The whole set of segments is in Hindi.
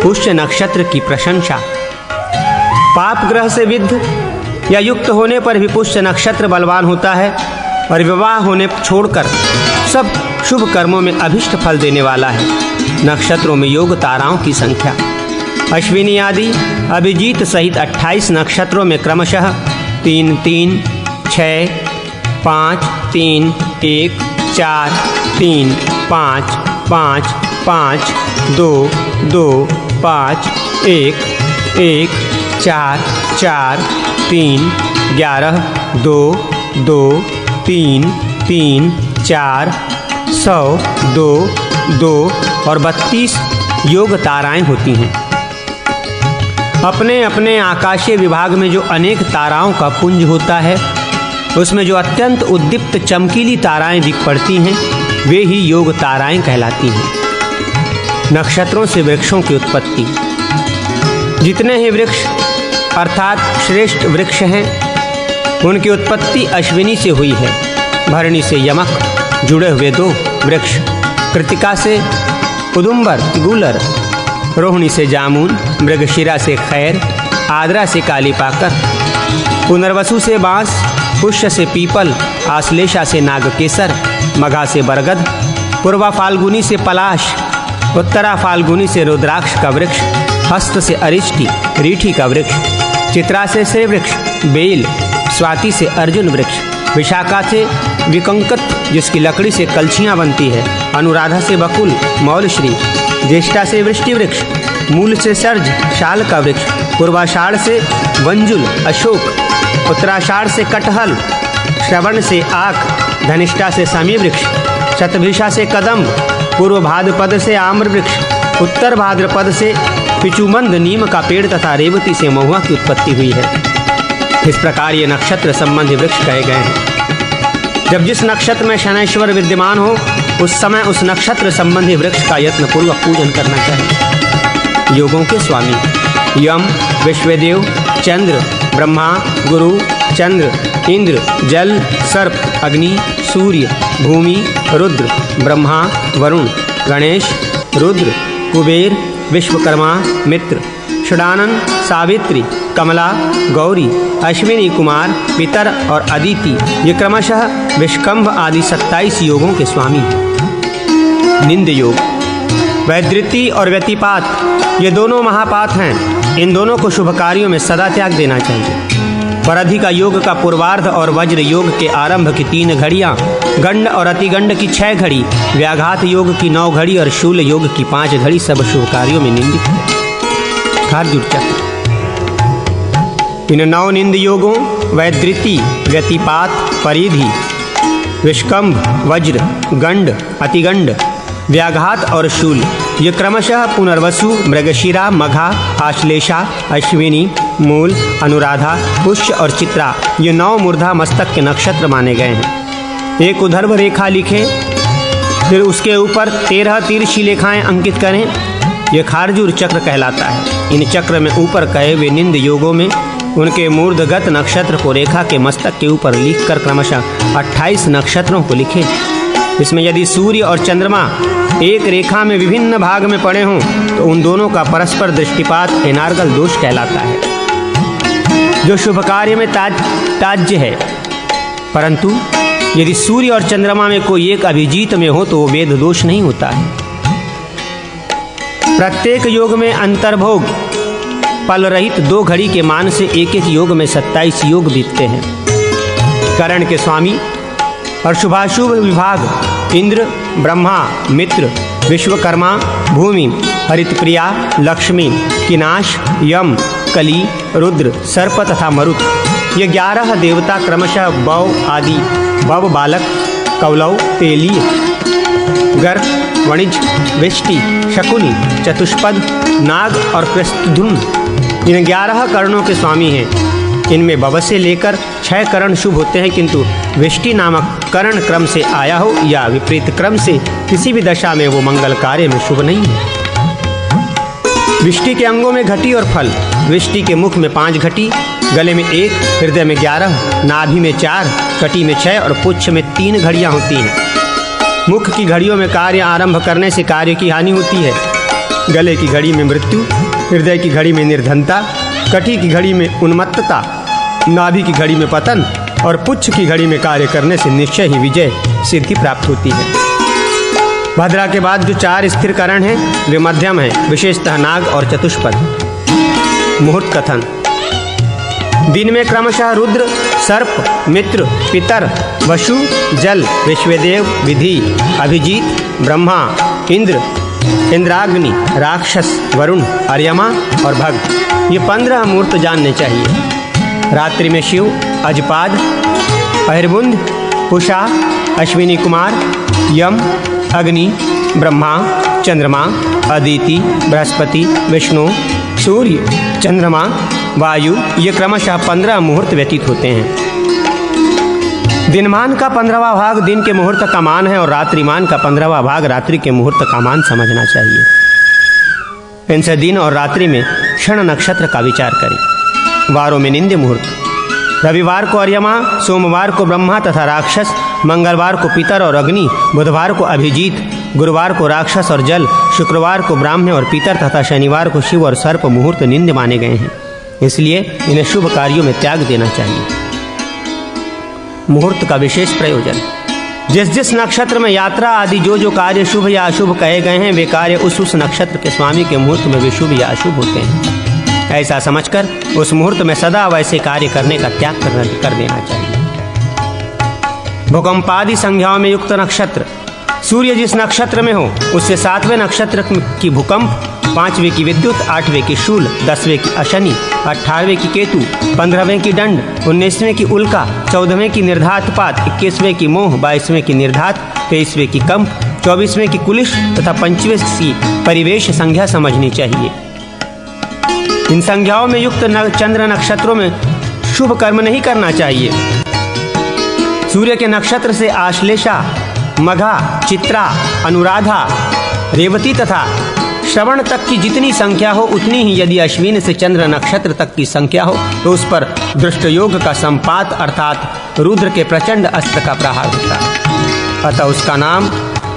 पुष्य नक्षत्र की प्रशंसा। पाप ग्रह से विद्ध या युक्त होने पर भी पुष्य नक्षत्र बलवान होता है और विवाह होने छोड़कर सब शुभ कर्मों में अभिष्ट फल देने वाला है। नक्षत्रों में योग ताराओं की संख्या। अश्विनी आदि अभिजीत सहित 28 नक्षत्रों में क्रमशः 3 3 6 5 3 1 4 3 5 5 5 2 2 5 1 1 4 4 3 11 2 2 3 3 4 100 2 2 और 32 योग ताराएं होती हैं। अपने अपने आकाशीय विभाग में जो अनेक ताराओं का पुंज होता है, उसमें जो अत्यंत उद्दीप्त चमकीली ताराएं दिख पड़ती हैं, वे ही योग ताराएं कहलाती हैं। नक्षत्रों से वृक्षों की उत्पत्ति। जितने ही वृक्ष अर्थात श्रेष्ठ वृक्ष हैं, उनकी उत्पत्ति अश्विनी से हुई है। भरणी से यमक जुड़े हुए 2 वृक्ष, कृतिका से उदुम्बर गूलर, रोहिणी से जामुन, मृगशिरा से खैर, आद्रा से कालीपाकर, पुनर्वसु से बांस, पुष्य से पीपल, आश्लेषा से नागकेसर, मघा से बरगद, पूर्वा फाल्गुनी से पलाश, उत्तरा फाल्गुनी से रुद्राक्ष का वृक्ष, हस्त से अरिष्टि रीठी का वृक्ष, चित्रा से श्रेवृक्ष बेल, स्वाति से अर्जुन वृक्ष, विशाखा से विकंकत जिसकी लकड़ी से कलछियाँ बनती है, अनुराधा से बकुल मौलश्री, ज्येष्ठा से वृष्टि वृक्ष, मूल से सर्ज शाल का वृक्ष, पूर्वाषाढ़ से वंजुल अशोक, उत्तराषाढ़ से कटहल, श्रवण से आक, धनिष्ठा से समी वृक्ष, शतभिषा से कदम्ब, पूर्व भाद्रपद से आम्र वृक्ष, उत्तर भाद्रपद से पिचुमंद नीम का पेड़ तथा रेवती से महुआ की उत्पत्ति हुई है। इस प्रकार ये नक्षत्र संबंधी वृक्ष कहे गए हैं। जब जिस नक्षत्र में शनैश्वर विद्यमान हो, उस समय उस नक्षत्र संबंधी वृक्ष का यत्न पूर्वक पूजन करना चाहिए। योगों के स्वामी यम, विश्वदेव, चंद्र, ब्रह्मा, गुरु, चंद्र, इंद्र, जल, सर्प, अग्नि, सूर्य, भूमि, रुद्र, ब्रह्मा, वरुण, गणेश, रुद्र, कुबेर, विश्वकर्मा, मित्र, षडानन, सावित्री, कमला, गौरी, अश्विनी कुमार, पितर और अदिति, ये क्रमशः विष्कंभ आदि 27 योगों के स्वामी हैं। निंद योग, वैधृति और व्यतिपात, ये दोनों महापात हैं। इन दोनों को शुभ कार्यों में सदा त्याग देना चाहिए। परधि का योग का पूर्वार्ध और वज्र योग के आरंभ की 3 घड़ियाँ, गंड और अतिगंड की 6 घड़ी, व्याघात योग की 9 घड़ी और शूल योग की 5 घड़ी सब शुभ कार्यों में निंदित है। खारजूर चक्र। इन 9 निंद योगों वैधृति, व्यतिपात, परिधि, विष्कंभ, वज्र, गंड, अतिगंड, व्याघात और शूल, ये क्रमशः पुनर्वसु, मृगशिरा, मघा, आश्लेषा, अश्विनी, मूल, अनुराधा, पुष्य और चित्रा, ये 9 मूर्धा मस्तक के नक्षत्र माने गए हैं। एक उधर्व रेखा लिखें, फिर उसके ऊपर 13 तिरछी रेखाएं अंकित करें। यह खारजूर चक्र कहलाता है। इन चक्र में ऊपर कहे हुए निंद योगों में उनके मूर्धगत नक्षत्र को रेखा के मस्तक के ऊपर लिखकर क्रमशः 28 नक्षत्रों को लिखें। इसमें यदि सूर्य और चंद्रमा एक रेखा में विभिन्न भाग में पड़े हों तो उन दोनों का परस्पर दृष्टिपात एनार्गल दोष कहलाता है, जो शुभ कार्य में त्याज्य है। परंतु यदि सूर्य और चंद्रमा में कोई एक अभिजीत में हो तो वो वेद दोष नहीं होता है। प्रत्येक योग में अंतर्भोग पल रहित 2 घड़ी के मान से एक एक योग में 27 योग बीतते हैं। करण के स्वामी और शुभाशुभ विभाग इंद्र, ब्रह्मा, मित्र, विश्वकर्मा, भूमि, हरितप्रिया, लक्ष्मी, किनाश, यम, कली, रुद्र, सर्प तथा मरुत, ये 11 देवता क्रमशः बौ आदि, बव बालक, कौलव, तेलीय, गर्क, वणिज, विष्टि, शकुनी, चतुष्पद, नाग और कृष्णधुन, इन 11 करणों के स्वामी हैं। इनमें बव से लेकर 6 करण शुभ होते हैं, किंतु विष्टि नामक करण क्रम से आया हो या विपरीत क्रम से किसी भी दशा में वो मंगल कार्य में शुभ नहीं है। विष्टि के अंगों में घटी और फल। विष्टि के मुख में 5 घटी, गले में 1, हृदय में 11, नाभि में 4, कटी में 6 और पुच्छ में 3 घड़ियाँ होती हैं। मुख की घड़ियों में कार्य आरंभ करने से कार्य की हानि होती है। गले की घड़ी में मृत्यु, हृदय की घड़ी में निर्धनता, कटी की घड़ी में उन्मत्तता, नाभि की घड़ी में पतन और पुच्छ की घड़ी में कार्य करने से निश्चय ही विजय सिद्धि प्राप्त होती है। भद्रा के बाद जो 4 स्थिर करण हैं वे मध्यम हैं, विशेषतः नाग और चतुष्पद। मुहूर्त कथन। दिन में क्रमशः रुद्र, सर्प, मित्र, पितर, वसु, जल, विश्वदेव, विधि, अभिजीत, ब्रह्मा, इंद्र, इंद्राग्नि, राक्षस, वरुण, अर्यमा और भग, ये 15 मूर्त जानने चाहिए। रात्रि में शिव, अजपाद, अहिर्बुंद, पुषा, अश्विनी कुमार, यम, अग्नि, ब्रह्मा, चंद्रमा, अदिति, बृहस्पति, विष्णु, सूर्य, चंद्रमा, वायु, ये क्रमशः 15 मुहूर्त व्यतीत होते हैं। दिनमान का 15वां भाग दिन के मुहूर्त का मान है और रात्रिमान का 15वां भाग रात्रि के मुहूर्त का मान समझना चाहिए। इनसे दिन और रात्रि में क्षण नक्षत्र का विचार करें। वारों में निंद्य मुहूर्त। रविवार को अर्यमा, सोमवार को ब्रह्मा तथा राक्षस, मंगलवार को पितर और अग्नि, बुधवार को अभिजीत, गुरुवार को राक्षस और जल, शुक्रवार को ब्राह्मण और पितर तथा शनिवार को शिव और सर्प मुहूर्त निंद्य माने गए हैं, इसलिए इन्हें शुभ कार्यों में त्याग देना चाहिए। मुहूर्त का विशेष प्रयोजन। जिस जिस नक्षत्र में यात्रा आदि जो कार्य शुभ या अशुभ कहे गए हैं वे कार्य उस नक्षत्र के स्वामी के मुहूर्त में भी शुभ या अशुभ होते हैं। ऐसा समझकर उस मुहूर्त में सदा वैसे कार्य करने का त्याग कर देना चाहिए। भूकंपादि संज्ञाओं में युक्त नक्षत्र। सूर्य जिस नक्षत्र में हो उससे 7वें नक्षत्र की भूकंप, 5वें की विद्युत, 8वें की शूल, 10वें की अशनि, 18वें की केतु, 15वें की दंड, 19वें की उल्का, 14वें की निर्धातपात, 21वें की मोह, 22वें की निर्धात, 23वें की कंप, 24वें की कुलिश तथा 25वें की परिवेश संज्ञा समझनी चाहिए। इन संज्ञाओं में युक्त चंद्र नक्षत्रों में शुभ कर्म नहीं करना चाहिए। सूर्य के नक्षत्र से आश्लेषा, मघा, चित्रा, अनुराधा, रेवती तथा श्रवण तक की जितनी संख्या हो उतनी ही यदि अश्विन से चंद्र नक्षत्र तक की संख्या हो तो उस पर दृष्ट योग का संपात अर्थात रुद्र के प्रचंड अस्त्र का प्रहार होता है। अतः उसका नाम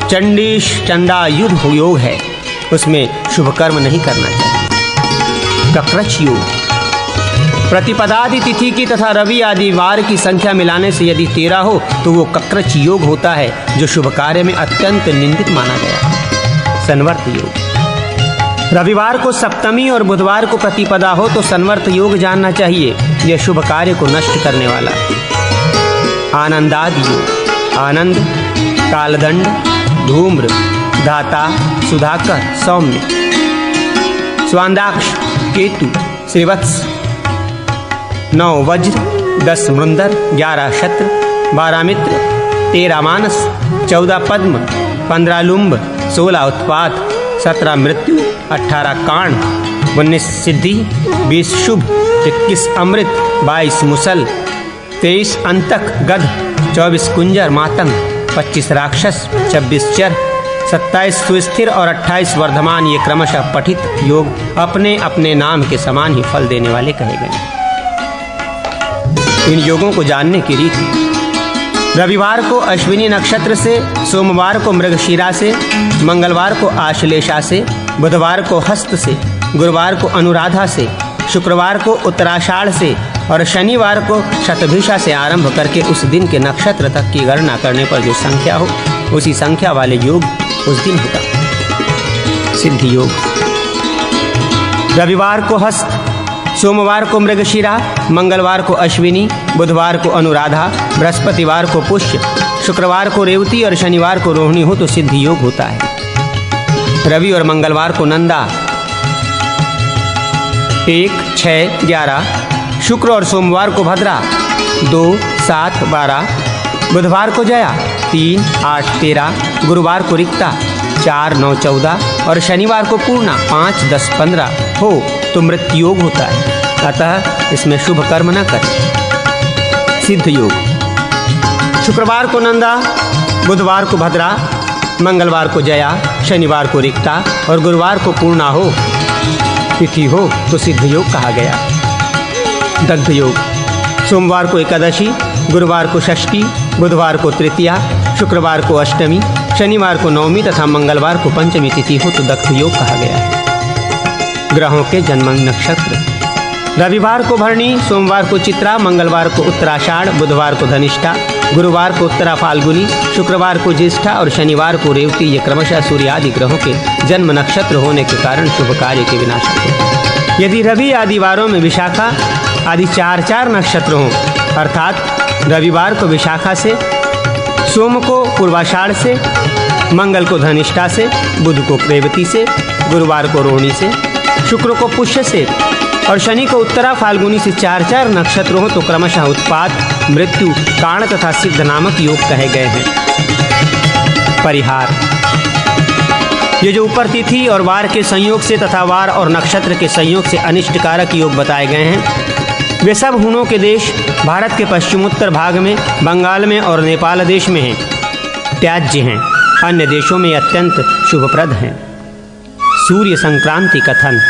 चंडीश चंडायुध योग है। उसमें शुभ कर्म नहीं करना चाहिए। कक्रच योग। प्रतिपदादि तिथि की तथा रवि आदि वार की संख्या मिलाने से यदि 13 हो तो वो कक्रच योग होता है जो शुभ कार्य में अत्यंत निंदित माना गया। संवर्त योग। रविवार को सप्तमी और बुधवार को प्रतिपदा हो तो संवर्त योग जानना चाहिए, यह शुभ कार्य को नष्ट करने वाला। आनंदादि योग। आनंद, कालदंड, धूम्र, धाता, सुधाकर, सौम्य, स्वांदाक्ष, केतु, श्रीवत्स, 9 वज्र, 10 मृंदर, 11 शत्र, 12 मित्र, 13 मानस, 14 पद्म, 15 लुम्ब, 16 उत्पात, 17 मृत्यु, 18 कांड, 19 सिद्धि, 20 शुभ, 21 अमृत, 22 मुसल, 23 अंतक गध, 24 कुंजर मातंग, 25 राक्षस, 26 चर, 27 सुस्थिर और 28 वर्धमान, ये क्रमशः पठित योग अपने अपने नाम के समान ही फल देने वाले कहे गए। इन योगों को जानने की रीति। रविवार को अश्विनी नक्षत्र से, सोमवार को मृगशिरा से, मंगलवार को आश्लेषा से, बुधवार को हस्त से, गुरुवार को अनुराधा से, शुक्रवार को उत्तराषाढ़ से और शनिवार को शतभिषा से आरंभ करके उस दिन के नक्षत्र तक की गणना करने पर जो संख्या हो उसी संख्या वाले योग उस दिन होगा। सिद्धि योग। रविवार को हस्त, सोमवार को मृगशिरा, मंगलवार को अश्विनी, बुधवार को अनुराधा, बृहस्पतिवार को पुष्य, शुक्रवार को रेवती और शनिवार को रोहिणी हो तो सिद्धि योग होता है। रवि और मंगलवार को नंदा 1, 6, 11, शुक्र और सोमवार को भद्रा 2, 7, 12, बुधवार को जया 3, 8, 13, गुरुवार को रिक्ता 4, 9, 14 और शनिवार को पूर्णा 5, 10, 15 हो तो मृत्यु योग होता है। अतः इसमें शुभ कर्म न करें। सिद्ध योग। शुक्रवार को नंदा, बुधवार को भद्रा, मंगलवार को जया, शनिवार को रिक्ता और गुरुवार को पूर्णा हो तिथि हो तो सिद्ध योग कहा गया। दग्ध योग। सोमवार को एकादशी, गुरुवार को षष्ठी, बुधवार को तृतीया, शुक्रवार को अष्टमी, शनिवार को नवमी तथा मंगलवार को पंचमी तिथि हो तो दग्ध योग कहा गया है। ग्रहों के जन्म नक्षत्र। रविवार को भरणी, सोमवार को चित्रा, मंगलवार को उत्तराषाढ़, बुधवार को धनिष्ठा, गुरुवार को उत्तरा फाल्गुनी, शुक्रवार को ज्येष्ठा और शनिवार को रेवती। ये क्रमशः सूर्य आदि ग्रहों के जन्म नक्षत्र होने के कारण शुभ कार्य के विनाशक हैं। यदि रवि आदि वारों में विशाखा आदि 4 नक्षत्र हों, अर्थात रविवार को विशाखा से, सोम को पूर्वाषाढ़ से, मंगल को धनिष्ठा से, बुध को रेवती से, गुरुवार को रोहिणी से, शुक्र को पुष्य से और शनि को उत्तरा फाल्गुनी से 4 नक्षत्र हो तो क्रमशः उत्पात, मृत्यु, काण तथा सिद्ध नामक योग कहे गए हैं। परिहार: ये जो ऊपर तिथि और वार के संयोग से तथा वार और नक्षत्र के संयोग से अनिष्टकारक योग बताए गए हैं, वे सब हुणों के देश भारत के पश्चिमोत्तर भाग में, बंगाल में और नेपाल देश में हैं, त्याज्य हैं। अन्य देशों में अत्यंत शुभप्रद हैं। सूर्य संक्रांति कथन: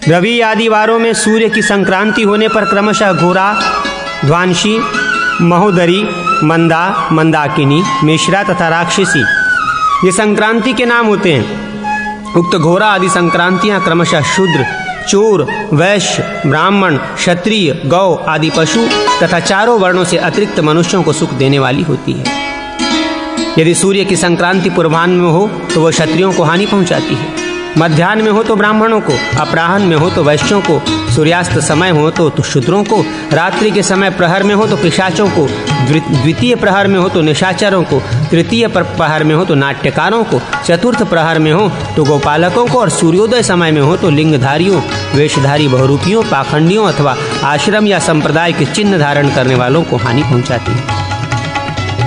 रवि आदि वारों में सूर्य की संक्रांति होने पर क्रमशः घोरा, ध्वांशी, महोदरी, मंदा, मंदाकिनी, मिश्रा तथा राक्षसी ये संक्रांति के नाम होते हैं। उक्त घोरा आदि संक्रांतियां क्रमशः शूद्र, चोर, वैश्य, ब्राह्मण, क्षत्रिय, गौ आदि पशु तथा 4 वर्णों से अतिरिक्त मनुष्यों को सुख देने वाली होती है। यदि सूर्य की संक्रांति पूर्वाह्न में हो तो वह क्षत्रियों को हानि पहुंचाती है, मध्याह्न में हो तो ब्राह्मणों को, अपराह्न में हो तो वैश्यों को, सूर्यास्त समय हो तो शूद्रों को, रात्रि के समय प्रहर में हो तो पिशाचों को, द्वितीय प्रहर में हो तो निशाचरों को, तृतीय प्रहर में हो तो नाट्यकारों को, चतुर्थ प्रहर में हो तो गोपालकों को और सूर्योदय समय में हो तो लिंगधारियों, वेशधारी बहुरूपियों, पाखंडियों अथवा आश्रम या संप्रदाय के चिन्ह धारण करने वालों को हानि पहुंचाती है।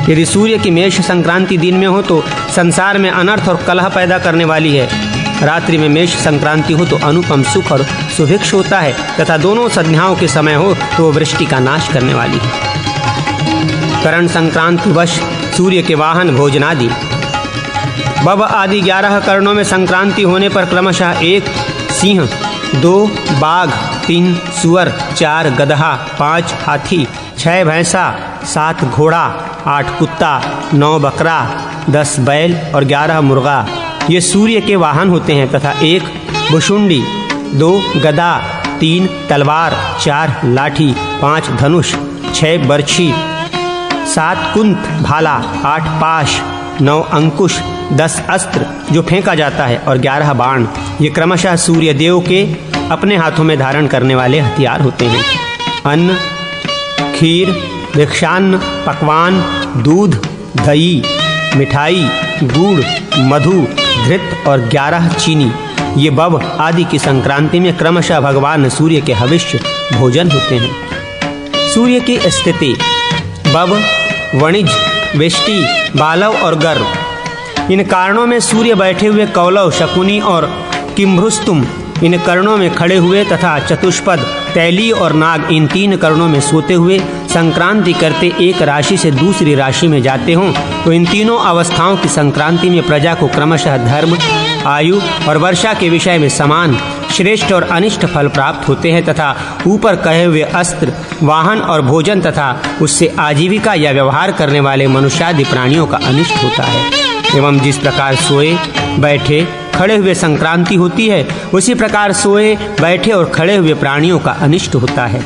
यदि सूर्य की मेष संक्रांति दिन में हो तो संसार में अनर्थ और कलह पैदा करने वाली है। रात्रि में मेष संक्रांति हो तो अनुपम सुख और सुभिक्ष होता है तथा दोनों संध्याओं के समय हो तो वृष्टि का नाश करने वाली है। करण संक्रांति वश सूर्य के वाहन भोजनादि। बब आदि 11 करणों में संक्रांति होने पर क्रमशः 1 सिंह, 2 बाघ, 3 सुअर, 4 गदहा, 5 हाथी, 6 भैंसा, 7 घोड़ा, 8 कुत्ता, 9 बकरा, 10 बैल और 11 मुर्गा ये सूर्य के वाहन होते हैं तथा 1 भुशुंडी, 2 गदा, 3 तलवार, 4 लाठी, 5 धनुष, 6 बर्छी, 7 कुंत भाला, 8 पाश, 9 अंकुश, 10 अस्त्र जो फेंका जाता है और 11 बाण ये क्रमशः सूर्य देव के अपने हाथों में धारण करने वाले हथियार होते हैं। अन्न, खीर, भिक्षान्न, पकवान, दूध, दही, मिठाई, गुड़, मधु, घृत और 11 चीनी ये बब आदि की संक्रांति में क्रमशः भगवान सूर्य के हविष्य भोजन होते हैं। सूर्य की स्थिति: बब, वणिज, वेष्टि, बालव और गर्भ इन कारणों में सूर्य बैठे हुए कौलव, शकुनी और किम्भ्रुस्तुम इन करणों में खड़े हुए तथा चतुष्पद, तैली और नाग इन 3 करणों में सोते हुए संक्रांति करते एक राशि से दूसरी राशि में जाते हों तो इन तीनों अवस्थाओं की संक्रांति में प्रजा को क्रमशः धर्म, आयु और वर्षा के विषय में समान श्रेष्ठ और अनिष्ट फल प्राप्त होते हैं तथा ऊपर कहे हुए अस्त्र, वाहन और भोजन तथा उससे आजीविका या व्यवहार करने वाले मनुष्यादि प्राणियों का अनिष्ट होता है। एवं जिस प्रकार सोए, बैठे, खड़े हुए संक्रांति होती है उसी प्रकार सोए, बैठे और खड़े हुए प्राणियों का अनिष्ट होता है।